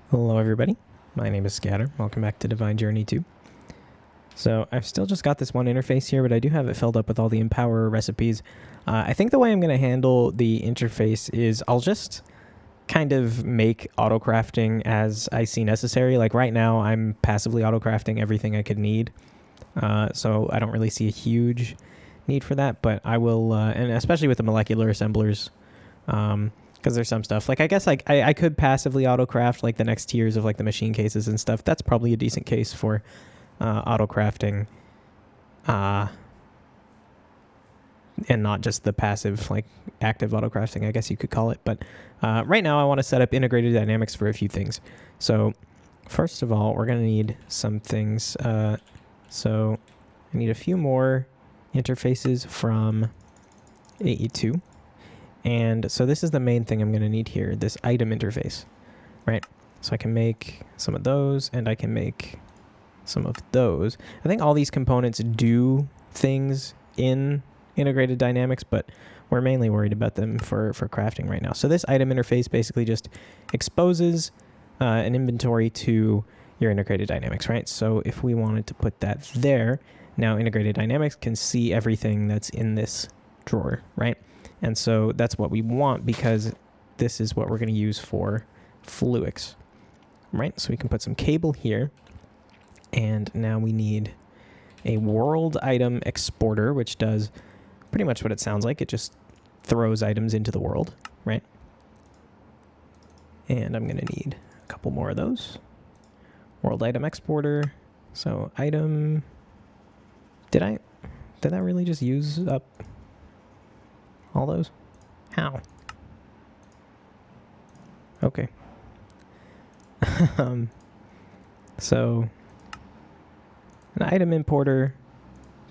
Hello everybody, my name is Scatter. Welcome back to Divine Journey 2. So I've still just got this one interface here, but I do have it filled up with all the Empower recipes. I think the way I'm going to handle the interface is I'll just kind of make auto-crafting as I see necessary. Like right now I'm passively auto-crafting everything I could need, so I don't really see a huge need for that, but I will, and especially with the molecular assemblers, because there's some stuff like I guess like I could passively auto craft like the next tiers of like the machine cases and stuff. That's probably a decent case for auto crafting, and not just the passive like active auto crafting, I guess you could call it. But right now I want to set up integrated dynamics for a few things. So first of all, we're going to need some things. So I need a few more interfaces from AE2. And so this is the main thing I'm going to need here, this item interface, right? So I can make some of those and I can make some of those. I think all these components do things in integrated dynamics, but we're mainly worried about them for crafting right now. So this item interface basically just exposes an inventory to your integrated dynamics, right? So if we wanted to put that there, now integrated dynamics can see everything that's in this drawer, right? And so that's what we want because this is what we're going to use for Fluix, right? So we can put some cable here. And now we need a world item exporter, which does pretty much what it sounds like. It just throws items into the world, right? And I'm going to need a couple more of those. World item exporter. So item... Did I really just use up all those? How? Okay. So an item importer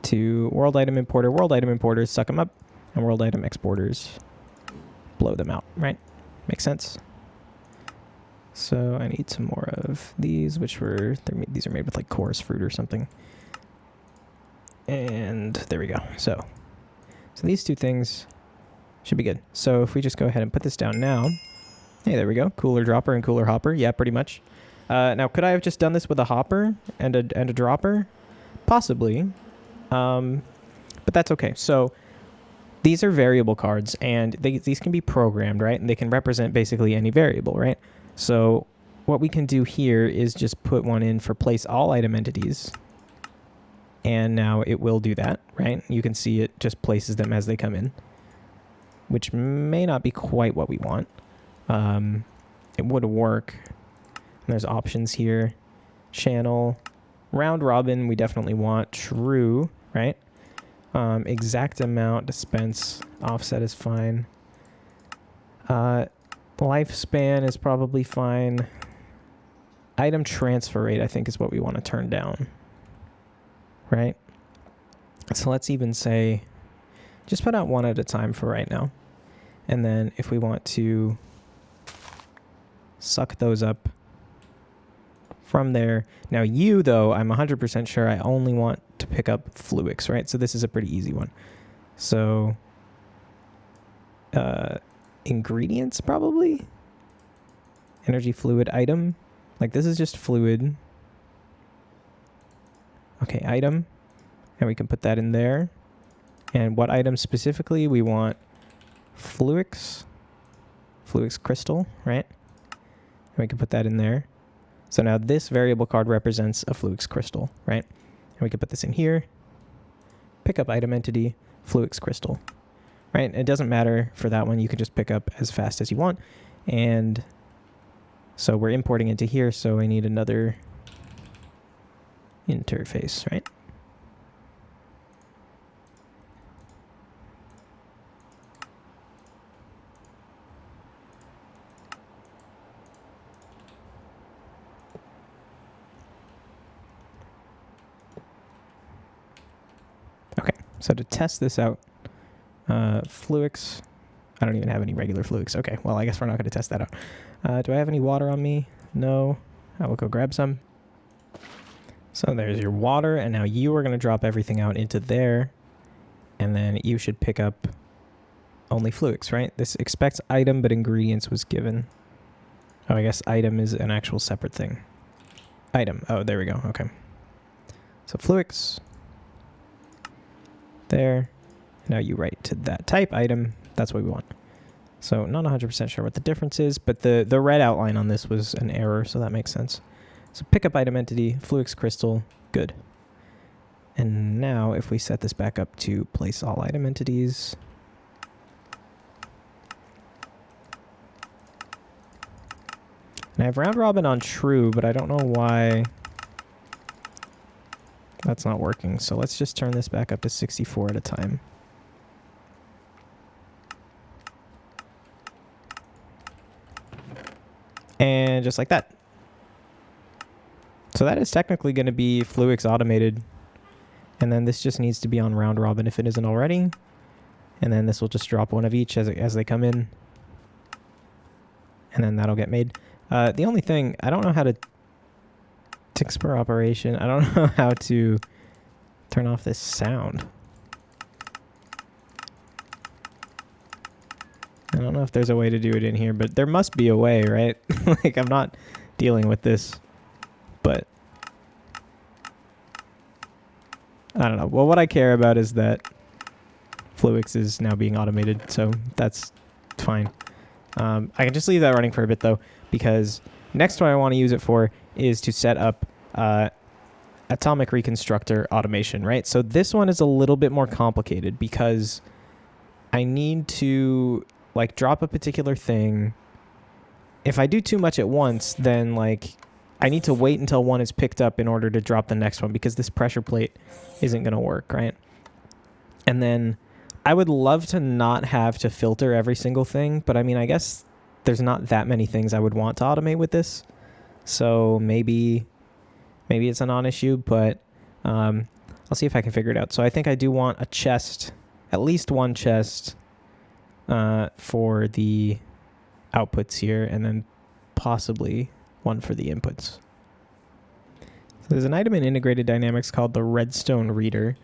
to world item importers suck them up, and world item exporters blow them out, right? Makes sense. So I need some more of these, these are made with like chorus fruit or something. And there we go. So these two things should be good. So if we just go ahead and put this down now. Hey, there we go. Cooler dropper and cooler hopper. Yeah, pretty much. Now, could I have just done this with a hopper and a dropper? Possibly. But that's okay. So these are variable cards, and these can be programmed, right? And they can represent basically any variable, right? So what we can do here is just put one in for place all item entities. And now it will do that, right? You can see it just places them as they come in, which may not be quite what we want. It would work. And there's options here. Channel. Round robin, we definitely want. True, right? Exact amount, dispense. Offset is fine. Lifespan is probably fine. Item transfer rate, I think, is what we want to turn down. Right? So let's even say, just put out one at a time for right now. And then if we want to suck those up from there. Now you, though, I'm 100% sure I only want to pick up Fluix, right? So this is a pretty easy one. So ingredients, probably. Energy fluid item. Like this is just fluid. Okay, item. And we can put that in there. And what item specifically? We want Fluix crystal, right? And we can put that in there. So now this variable card represents a Fluix crystal, right? And we can put this in here. Pick up item entity, Fluix crystal, right? It doesn't matter for that one. You can just pick up as fast as you want. And so we're importing into here. So I need another interface, right? Okay, so to test this out, Fluix, I don't even have any regular Fluix. Okay, well, I guess we're not going to test that out. Do I have any water on me? No. I will go grab some. So there's your water, and now you are going to drop everything out into there, and then you should pick up only Fluix, right? This expects item, but ingredients was given. Oh, I guess item is an actual separate thing. Item. Oh, there we go. Okay. So Fluix. There. Now you write to that type item. That's what we want. So not 100% sure what the difference is, but the red outline on this was an error, so that makes sense. So pick up item entity, Fluix crystal, good. And now if we set this back up to place all item entities. And I have round robin on true, but I don't know why that's not working. So let's just turn this back up to 64 at a time. And just like that. So that is technically going to be Fluix automated. And then this just needs to be on round robin if it isn't already. And then this will just drop one of each as they come in. And then that'll get made. The only thing, I don't know how to ticks per operation. I don't know how to turn off this sound. I don't know if there's a way to do it in here, but there must be a way, right? Like, I'm not dealing with this, but I don't know. Well, what I care about is that Fluix is now being automated, so that's fine. I can just leave that running for a bit, though, because next what I want to use it for is to set up atomic reconstructor automation, right? So this one is a little bit more complicated because I need to like drop a particular thing. If I do too much at once, then like I need to wait until one is picked up in order to drop the next one because this pressure plate isn't going to work, right? And then I would love to not have to filter every single thing, but I mean, I guess there's not that many things I would want to automate with this. So maybe it's a non-issue, but I'll see if I can figure it out. So I think I do want a chest, at least one chest for the outputs here, and then possibly one for the inputs. So there's an item in integrated dynamics called the Redstone Reader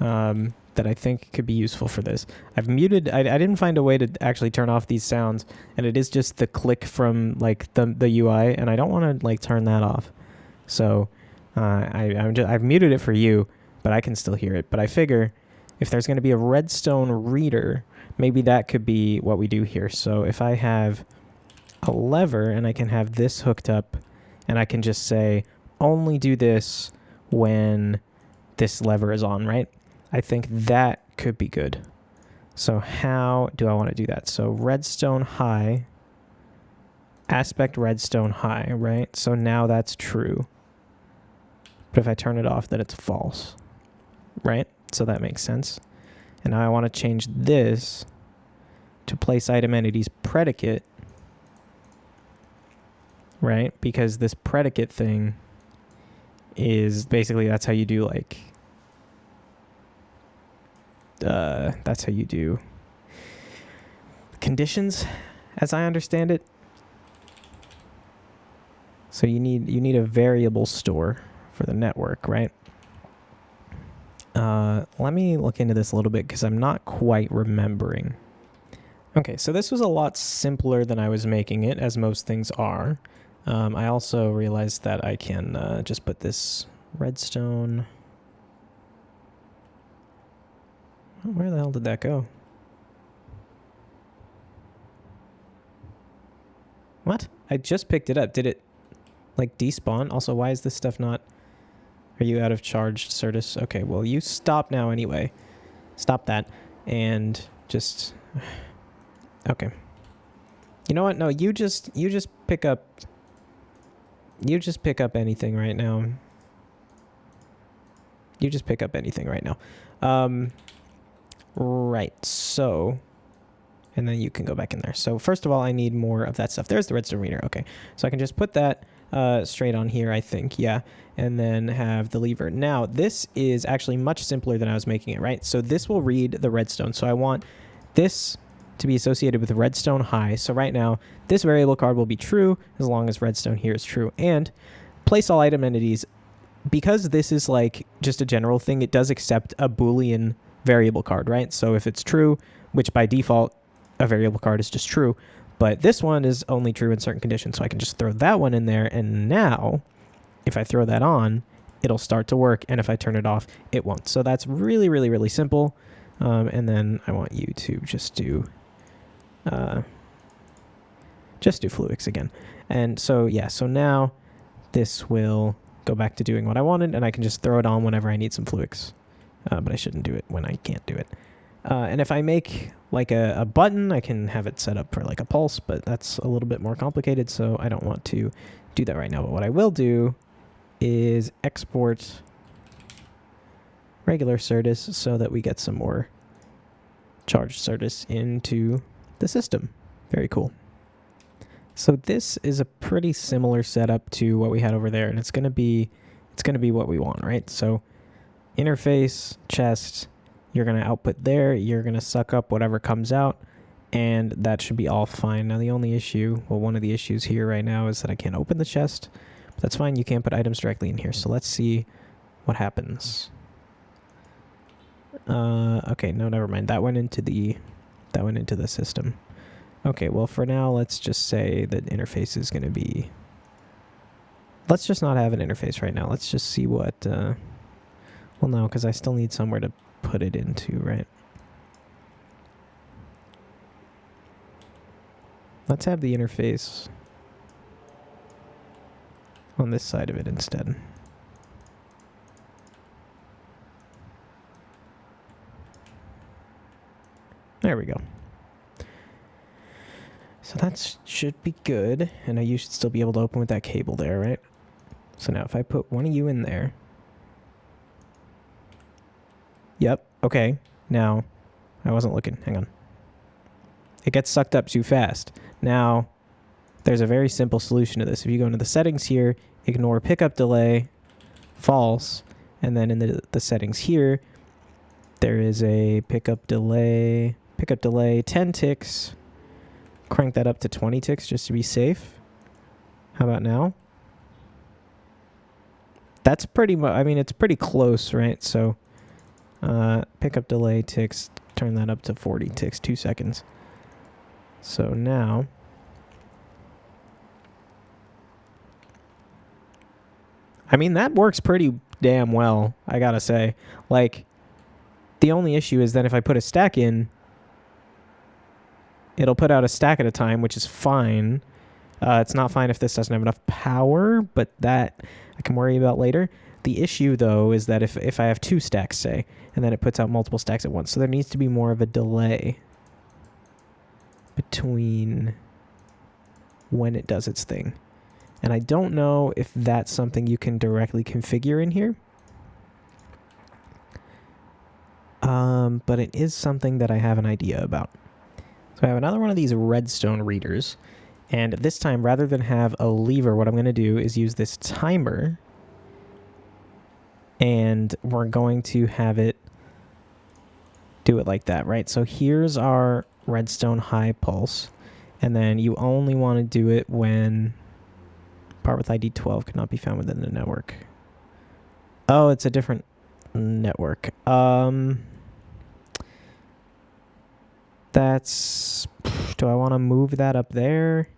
that I think could be useful for this. I've muted, I didn't find a way to actually turn off these sounds, and it is just the click from like the UI, and I don't want to like turn that off. So I've muted it for you, but I can still hear it. But I figure if there's going to be a Redstone Reader, maybe that could be what we do here. So if I have a lever and I can have this hooked up, and I can just say, only do this when this lever is on, right? I think that could be good. So how do I want to do that? So redstone high, aspect redstone high, right? So now that's true. But if I turn it off, then it's false, right? So that makes sense. And now I want to change this to place item entities predicate, right? Because this predicate thing is basically, that's how you do like, that's how you do conditions, as I understand it. So you need a variable store for the network, right? Let me look into this a little bit because I'm not quite remembering. Okay, so this was a lot simpler than I was making it, as most things are. I also realized that I can just put this redstone. Where the hell did that go? What? I just picked it up. Did it like despawn? Also, why is this stuff not... Are you out of charge, Certus? Okay, well, you stop now anyway. Stop that. And just... Okay. You know what? No, you just pick up... You just pick up anything right now. You just pick up anything right now. Right, so... And then you can go back in there. So first of all, I need more of that stuff. There's the Redstone Reader. Okay, so I can just put that straight on here, I think. Yeah, and then have the lever. Now, this is actually much simpler than I was making it, right? So this will read the redstone. So I want this to be associated with redstone high. So right now, this variable card will be true as long as redstone here is true. And place all item entities. Because this is like just a general thing, it does accept a Boolean variable card, right? So if it's true, which by default, a variable card is just true, But this one is only true in certain conditions, so I can just throw that one in there, and now if I throw that on, it'll start to work, and if I turn it off, it won't. So that's really, really, really simple. And then I want you to just do Fluix again. And so, yeah, so now this will go back to doing what I wanted, and I can just throw it on whenever I need some Fluix. But I shouldn't do it when I can't do it. And if I make like a button, I can have it set up for like a pulse, but that's a little bit more complicated, so I don't want to do that right now. But what I will do is export regular Certus so that we get some more charged Certus into the system. Very cool. So this is a pretty similar setup to what we had over there, and it's gonna be what we want, right? So interface, chest, you're gonna output there, you're gonna suck up whatever comes out, and that should be all fine. Now the only issue, well, one of the issues here right now is that I can't open the chest, but that's fine, you can't put items directly in here. So let's see what happens. Okay, no, never mind. That went into the system. Okay, well, for now, let's just say that interface is going to be... Let's just not have an interface right now. Let's just see what... Well, no, because I still need somewhere to put it into, right? Let's have the interface on this side of it instead. There we go. So that should be good, and you should still be able to open with that cable there, right? So now if I put one of you in there... Yep, okay. Now, I wasn't looking. Hang on. It gets sucked up too fast. Now, there's a very simple solution to this. If you go into the settings here, ignore pickup delay, false, and then in the settings here, there is a pickup delay 10 ticks. Crank that up to 20 ticks just to be safe. How about now? That's pretty much, I mean, it's pretty close, right? So, pickup delay ticks, turn that up to 40 ticks, 2 seconds. So now, I mean, that works pretty damn well, I gotta say. Like, the only issue is that if I put a stack in, it'll put out a stack at a time, which is fine. It's not fine if this doesn't have enough power, but that I can worry about later. The issue, though, is that if I have 2 stacks, say, and then it puts out multiple stacks at once, so there needs to be more of a delay between when it does its thing. And I don't know if that's something you can directly configure in here. But it is something that I have an idea about. So I have another one of these Redstone Readers, and this time, rather than have a lever, what I'm going to do is use this timer, and we're going to have it do it like that, right? So here's our Redstone high pulse, and then you only want to do it when part with ID 12 cannot be found within the network. Oh, it's a different network. That's... Do I want to move that up there?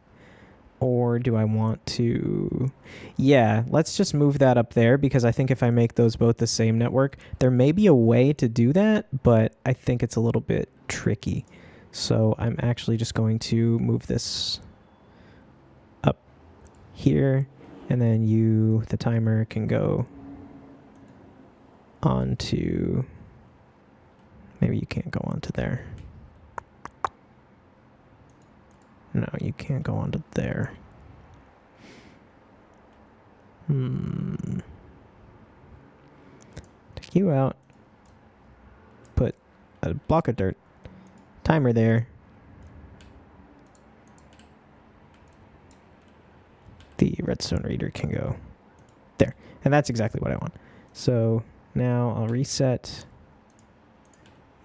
Or do I want to... Yeah, let's just move that up there, because I think if I make those both the same network, there may be a way to do that, but I think it's a little bit tricky. So I'm actually just going to move this up here, and then the timer can go onto... Maybe you can't go onto there. No, you can't go onto there. Take you out. Put a block of dirt. Timer there. The Redstone Reader can go there. And that's exactly what I want. So now I'll reset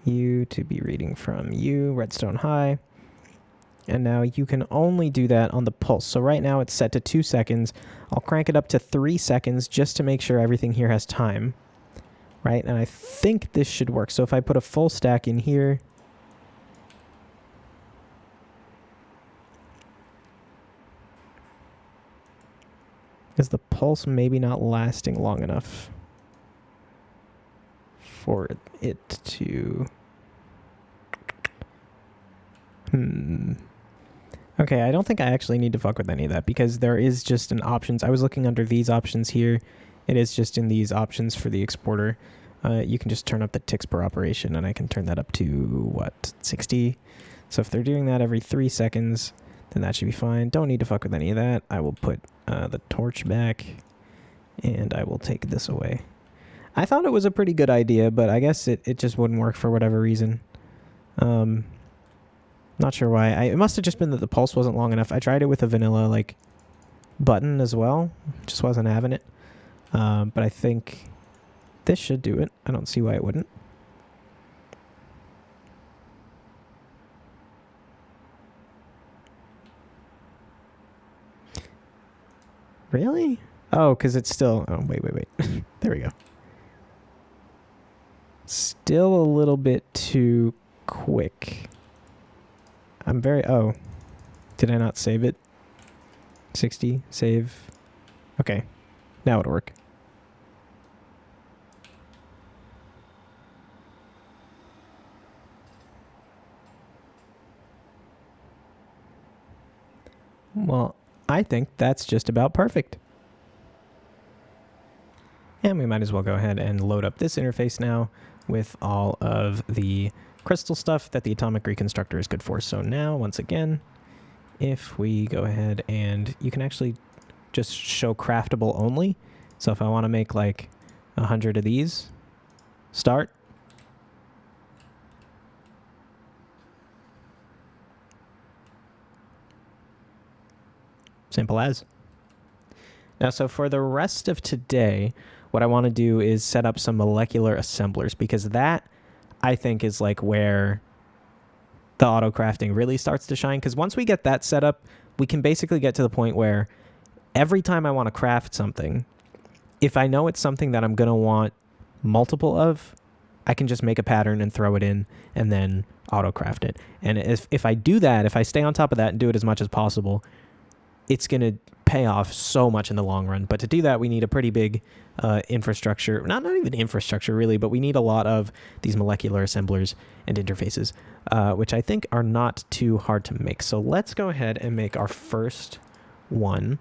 you to be reading from you, Redstone High. And now you can only do that on the pulse. So right now it's set to 2 seconds. I'll crank it up to 3 seconds just to make sure everything here has time. Right? And I think this should work. So if I put a full stack in here, Is the pulse maybe not lasting long enough for it to... Okay, I don't think I actually need to fuck with any of that because there is just an options. I was looking under these options here. It is just in these options for the exporter. You can just turn up the ticks per operation, and I can turn that up to, what, 60? So if they're doing that every 3 seconds, then that should be fine. Don't need to fuck with any of that. I will put the torch back, and I will take this away. I thought it was a pretty good idea, but I guess it just wouldn't work for whatever reason. Not sure why. It must have just been that the pulse wasn't long enough. I tried it with a vanilla, like, button as well. Just wasn't having it. But I think this should do it. I don't see why it wouldn't. Really? Oh, because it's still... Oh, wait. There we go. Still a little bit too quick. I'm very... Oh. Did I not save it? 60. Save. Okay. Now it'll work. Well, I think that's just about perfect. And we might as well go ahead and load up this interface now with all of the crystal stuff that the atomic reconstructor is good for. So now, once again, if we go ahead and you can actually just show craftable only. So if I want to make like 100 of these, start. Simple as. Now, so for the rest of today, what I want to do is set up some molecular assemblers, because that, I think, is like where the auto crafting really starts to shine. Because once we get that set up, we can basically get to the point where every time I want to craft something, if I know it's something that I'm going to want multiple of, I can just make a pattern and throw it in and then auto craft it. And if I do that, if I stay on top of that and do it as much as possible, it's going to pay off so much in the long run. But to do that, we need a pretty big infrastructure. Not even infrastructure, really, but we need a lot of these molecular assemblers and interfaces, which I think are not too hard to make. So let's go ahead and make our first one.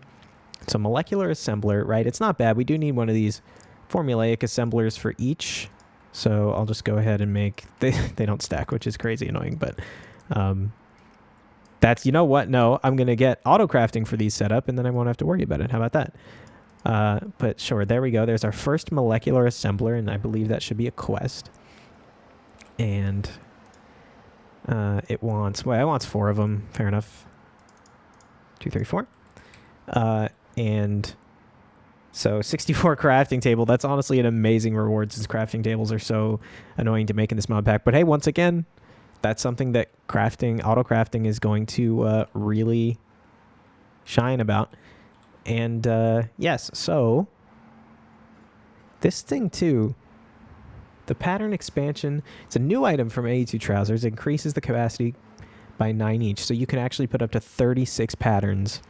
So molecular assembler, right? It's not bad. We do need one of these formulaic assemblers for each. So I'll just go ahead and make... They don't stack, which is crazy annoying, but... that's, you know what? No, I'm going to get auto crafting for these set up, and then I won't have to worry about it. How about that? But sure, there we go. There's our first molecular assembler, and I believe that should be a quest. And it wants... Well, it wants 4 of them. Fair enough. 2, 3, 4. And so 64 crafting table. That's honestly an amazing reward, since crafting tables are so annoying to make in this mod pack. But hey, once again... That's something that auto crafting is going to really shine about. And yes, so this thing too, the pattern expansion, it's a new item from AE2 Trousers. It increases the capacity by 9 each. So you can actually put up to 36 patterns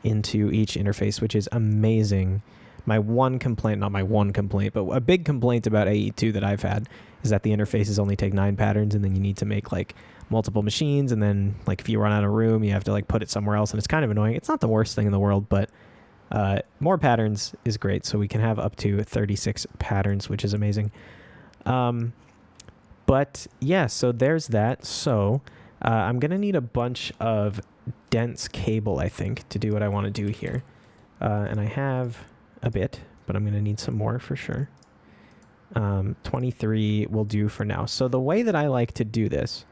into each interface, which is amazing. My one complaint, not my one complaint, but a big complaint about AE2 that I've had is that the interfaces only take 9 patterns, and then you need to make like multiple machines, and then like if you run out of room, you have to like put it somewhere else, and it's kind of annoying. It's not the worst thing in the world, but more patterns is great. So we can have up to 36 patterns, which is amazing. But yeah, so there's that. So I'm going to need a bunch of dense cable, I think, to do what I want to do here. And I have a bit, but I'm going to need some more for sure. 23 will do for now. So the way that I like to do this,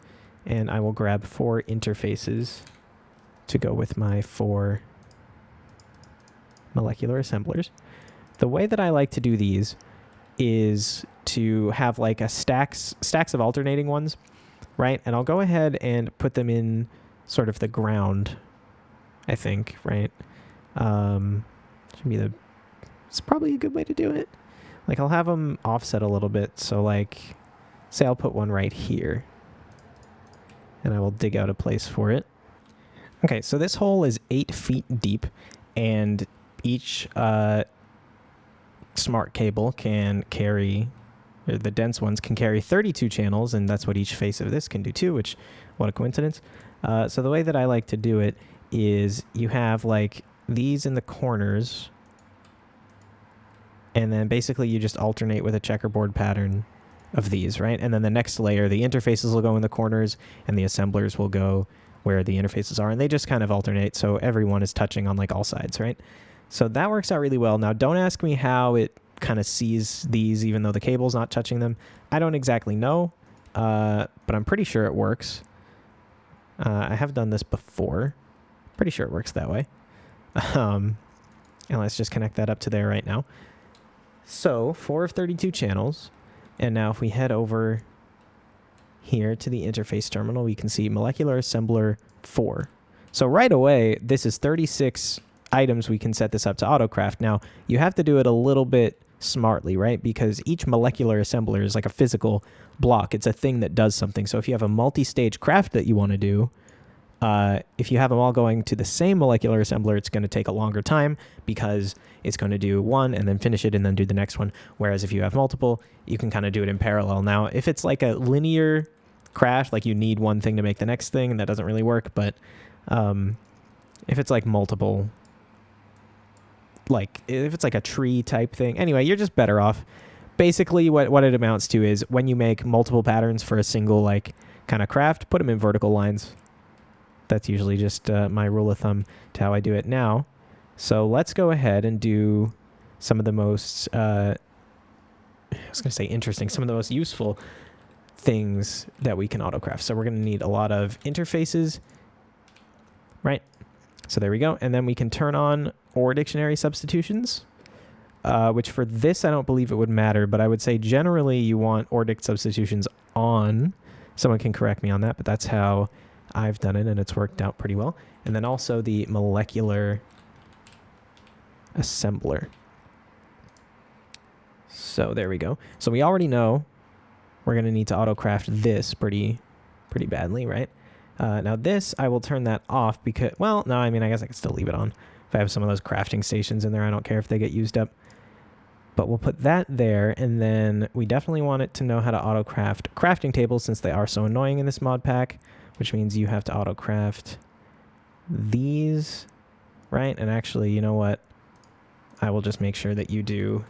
and I will grab 4 interfaces to go with my 4 molecular assemblers. The way that I like to do these is to have like a stacks of alternating ones, right? And I'll go ahead and put them in sort of the ground, I think, right? It's probably a good way to do it. Like I'll have them offset a little bit. So like, say I'll put one right here, and I will dig out a place for it. Okay, so this hole is 8 feet deep, and each smart cable can carry, or the dense ones can carry 32 channels, and that's what each face of this can do too, which, what a coincidence. So the way that I like to do it is you have like these in the corners, and then basically you just alternate with a checkerboard pattern of these, right? And then the next layer, the interfaces will go in the corners and the assemblers will go where the interfaces are, and they just kind of alternate, so everyone is touching on like all sides, right? So that works out really well. Now, don't ask me how it kind of sees these even though the cable's not touching them. I don't exactly know, but I'm pretty sure it works. I have done this before. Pretty sure it works that way. And let's just connect that up to there right now. So 4 of 32 channels. And now if we head over here to the interface terminal, we can see molecular assembler 4. So right away, this is 36 items we can set this up to autocraft. Now, you have to do it a little bit smartly, right? Because each molecular assembler is like a physical block. It's a thing that does something. So if you have a multi-stage craft that you want to do, if you have them all going to the same molecular assembler, it's going to take a longer time because it's going to do one and then finish it and then do the next one. Whereas if you have multiple, you can kind of do it in parallel. Now, if it's like a linear craft, like you need one thing to make the next thing, and that doesn't really work. But if it's like multiple, like if it's like a tree type thing, anyway, you're just better off. Basically, what it amounts to is when you make multiple patterns for a single like kind of craft, put them in vertical lines. That's usually just my rule of thumb to how I do it now. So let's go ahead and do some of the most, I was going to say interesting, some of the most useful things that we can autocraft. So we're going to need a lot of interfaces, right? So there we go. And then we can turn on OR dictionary substitutions, which for this, I don't believe it would matter, but I would say generally you want OR dict substitutions on. Someone can correct me on that, but that's how I've done it, and it's worked out pretty well. And then also the molecular assembler. So there we go. So we already know we're going to need to autocraft this pretty badly, right? Now this, I will turn that off because, well, no, I mean, I guess I can still leave it on. If I have some of those crafting stations in there, I don't care if they get used up. But we'll put that there, and then we definitely want it to know how to autocraft crafting tables since they are so annoying in this mod pack, which means you have to autocraft these, right? And actually, you know what? I will just make sure that you do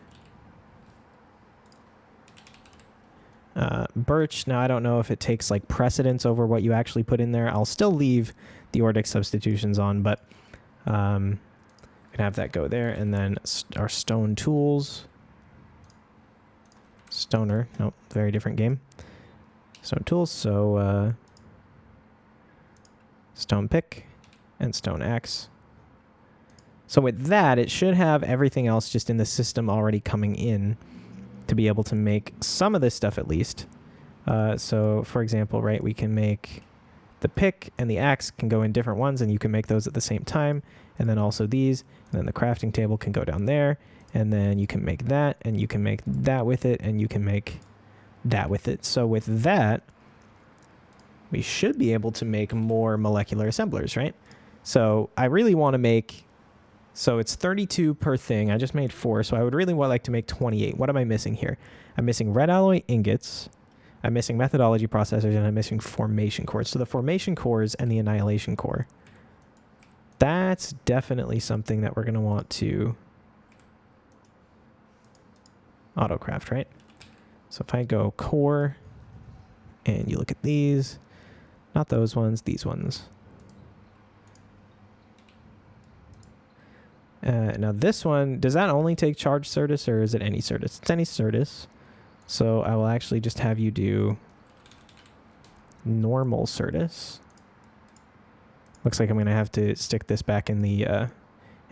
birch. Now, I don't know if it takes like precedence over what you actually put in there. I'll still leave the OR dict substitutions on, but we can have that go there. And then our stone tools. Stoner. Nope, very different game. Stone tools. So stone pick and stone axe. So with that, it should have everything else just in the system already coming in to be able to make some of this stuff at least. So for example, right, we can make the pick and the axe can go in different ones, and you can make those at the same time. And then also these, and then the crafting table can go down there, and then you can make that, and you can make that with it, and you can make that with it. So with that, we should be able to make more molecular assemblers, right? So I really want to make, so it's 32 per thing. I just made 4, so I would really like to make 28. What am I missing here? I'm missing red alloy ingots, I'm missing methodology processors, and I'm missing formation cores. So the formation cores and the annihilation core. That's definitely something that we're going to want to autocraft, right? So if I go core, and you look at these, not those ones, these ones. Now this one, does that only take charge Certus, or is it any Certus? It's any Certus. So I will actually just have you do normal Certus. Looks like I'm going to have to stick this back in the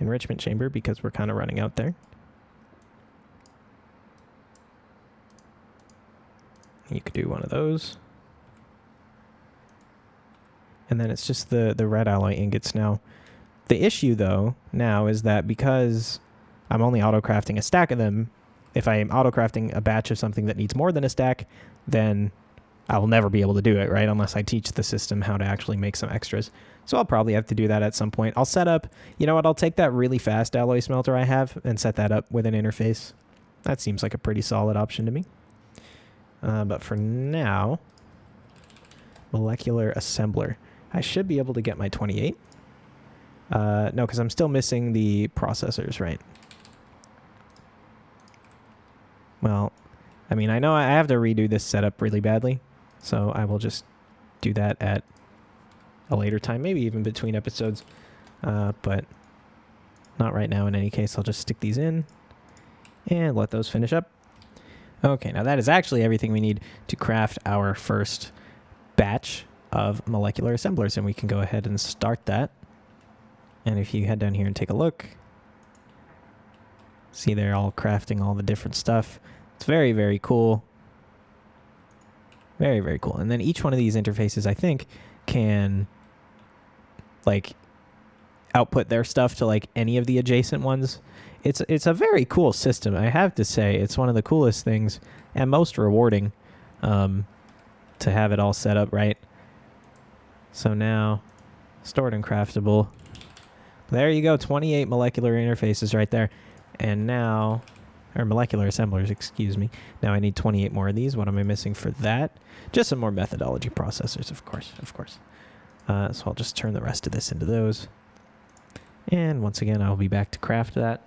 enrichment chamber because we're kind of running out there. You could do one of those. And then it's just the red alloy ingots now. The issue, though, now is that because I'm only autocrafting a stack of them, if I am autocrafting a batch of something that needs more than a stack, then I will never be able to do it, right? Unless I teach the system how to actually make some extras. So I'll probably have to do that at some point. I'll set up, you know what, I'll take that really fast alloy smelter I have and set that up with an interface. That seems like a pretty solid option to me. But for now, molecular assembler. I should be able to get my 28. No, because I'm still missing the processors, right? Well, I mean, I know I have to redo this setup really badly, so I will just do that at a later time, maybe even between episodes, but not right now in any case. I'll just stick these in and let those finish up. Okay, now that is actually everything we need to craft our first batch of molecular assemblers, and we can go ahead and start that. And if you head down here and take a look, see they're all crafting all the different stuff. It's very, very cool. Very, very cool. And then each one of these interfaces, I think, can like output their stuff to like any of the adjacent ones. It's a very cool system. I have to say, it's one of the coolest things and most rewarding to have it all set up right. So now, stored and craftable. There you go, 28 molecular interfaces right there. And now, or molecular assemblers, excuse me. Now I need 28 more of these. What am I missing for that? Just some more methodology processors, of course. So I'll just turn the rest of this into those. And once again, I'll be back to craft that.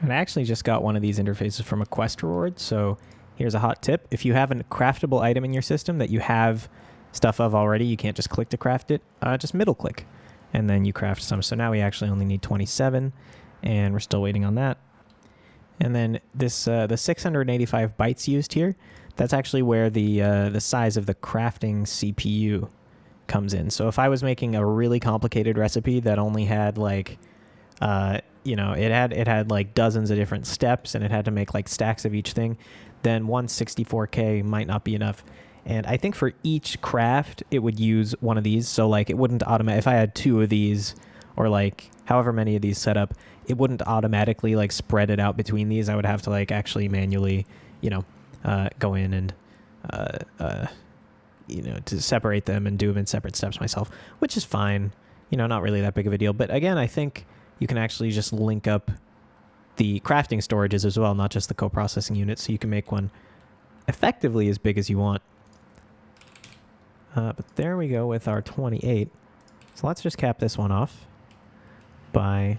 And I actually just got one of these interfaces from a quest reward. So here's a hot tip. If you have a craftable item in your system that you have stuff of already, you can't just click to craft it, just middle click. And then you craft some. So now we actually only need 27, and we're still waiting on that. And then this the 685 bytes used here, that's actually where the size of the crafting CPU comes in. So if I was making a really complicated recipe that only had like, you know, it had like dozens of different steps, and it had to make like stacks of each thing, then 164K might not be enough. And I think for each craft, it would use one of these. So like it wouldn't automate if I had 2 of these, or like however many of these set up, it wouldn't automatically like spread it out between these. I would have to like actually manually, you know, go in and, you know, to separate them and do them in separate steps myself, which is fine. You know, not really that big of a deal. But again, I think you can actually just link up the crafting storages as well, not just the co-processing unit. So you can make one effectively as big as you want. But there we go with our 28. So let's just cap this one off by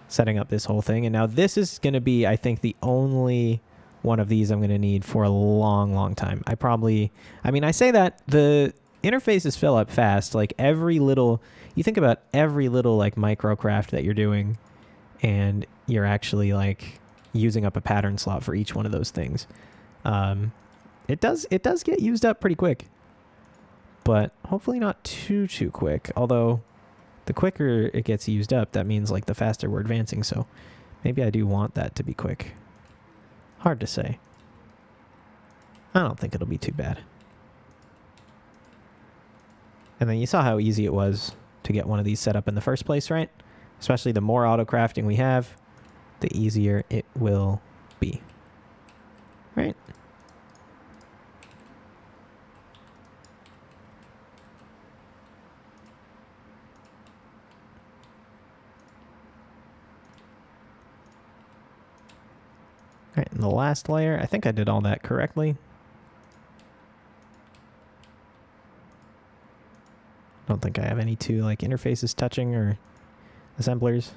setting up this whole thing. And now this is going to be, I think, the only one of these I'm going to need for a long, long time. I mean, I say that the interfaces fill up fast. Like you think about every little like micro craft that you're doing, and you're actually like using up a pattern slot for each one of those things. It does get used up pretty quick, but hopefully not too quick. Although the quicker it gets used up, that means like the faster we're advancing. So maybe I do want that to be quick. Hard to say. I don't think it'll be too bad. And then you saw how easy it was to get one of these set up in the first place, right? Especially the more auto crafting we have, the easier it will be. Right? All right, and the last layer, I think I did all that correctly. Don't think I have any 2 like interfaces touching or assemblers.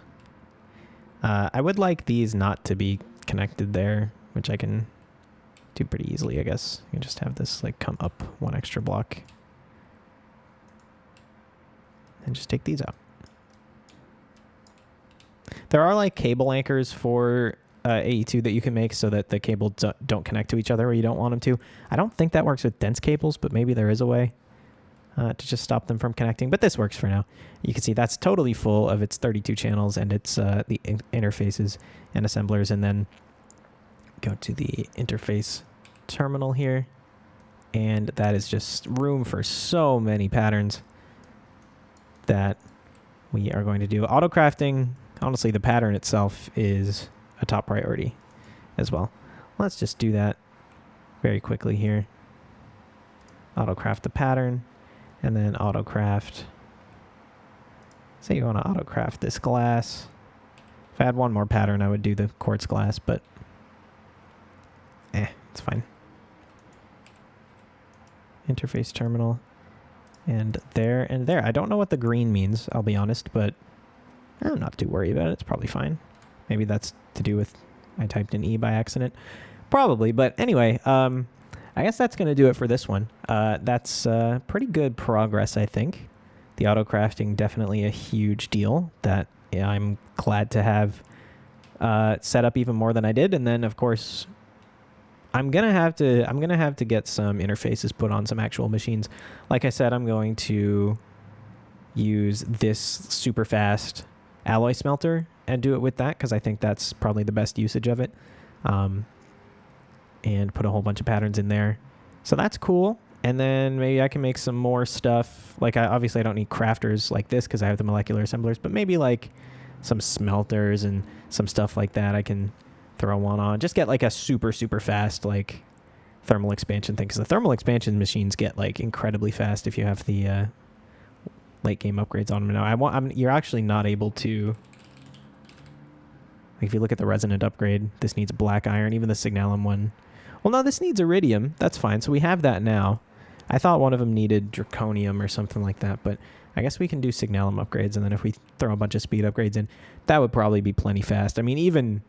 I would like these not to be connected there, which I can do pretty easily, I guess. You can just have this like come up 1 extra block. And just take these out. There are like cable anchors for AE2 that you can make so that the cables don't connect to each other where you don't want them to. I don't think that works with dense cables, but maybe there is a way to just stop them from connecting. But this works for now. You can see that's totally full of its 32 channels and its the interfaces and assemblers. And then go to the interface terminal here. And that is just room for so many patterns that we are going to do. Auto crafting, honestly, the pattern itself is a top priority as well. Let's just do that very quickly here. Auto craft the pattern, and then auto craft Say you want to auto-craft this glass. If I had one more pattern, I would do the quartz glass, but it's fine. Interface terminal. And there and there. I don't know what the green means, I'll be honest, but I'm not too worried about it. It's probably fine. Maybe that's to do with I typed in E by accident. Probably, but anyway, I guess that's going to do it for this one. That's pretty good progress, I think. The auto-crafting, definitely a huge deal that I'm glad to have set up even more than I did. And then, of course, I'm gonna have to get some interfaces put on some actual machines. Like I said, I'm going to use this super fast alloy smelter and do it with that because I think that's probably the best usage of it. And put a whole bunch of patterns in there. So that's cool. And then maybe I can make some more stuff. Like obviously I don't need crafters like this because I have the molecular assemblers, but maybe like some smelters and some stuff like that I can throw one on. Just get like a super, super fast like thermal expansion thing. Because the thermal expansion machines get like incredibly fast if you have the late game upgrades on them. Now you're actually not able to. Like if you look at the resonant upgrade, this needs black iron. Even the signalum one. Well, no, this needs iridium. That's fine. So we have that now. I thought one of them needed draconium or something like that, but I guess we can do signalum upgrades, and then if we throw a bunch of speed upgrades in, that would probably be plenty fast. I mean, even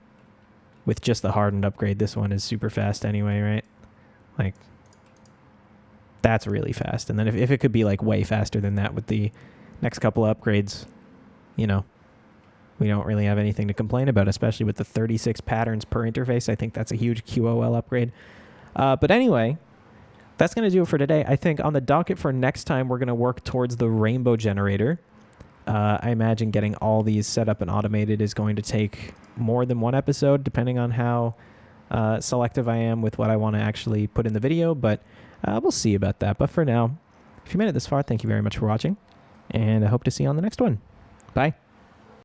with just the hardened upgrade, this one is super fast anyway, right? Like, that's really fast. And then if it could be like way faster than that with the next couple of upgrades, you know, we don't really have anything to complain about, especially with the 36 patterns per interface. I think that's a huge QOL upgrade. But anyway, that's going to do it for today. I think on the docket for next time, we're going to work towards the rainbow generator. I imagine getting all these set up and automated is going to take more than one episode, depending on how selective I am with what I want to actually put in the video. But we'll see about that. But for now, if you made it this far, thank you very much for watching. And I hope to see you on the next one. Bye.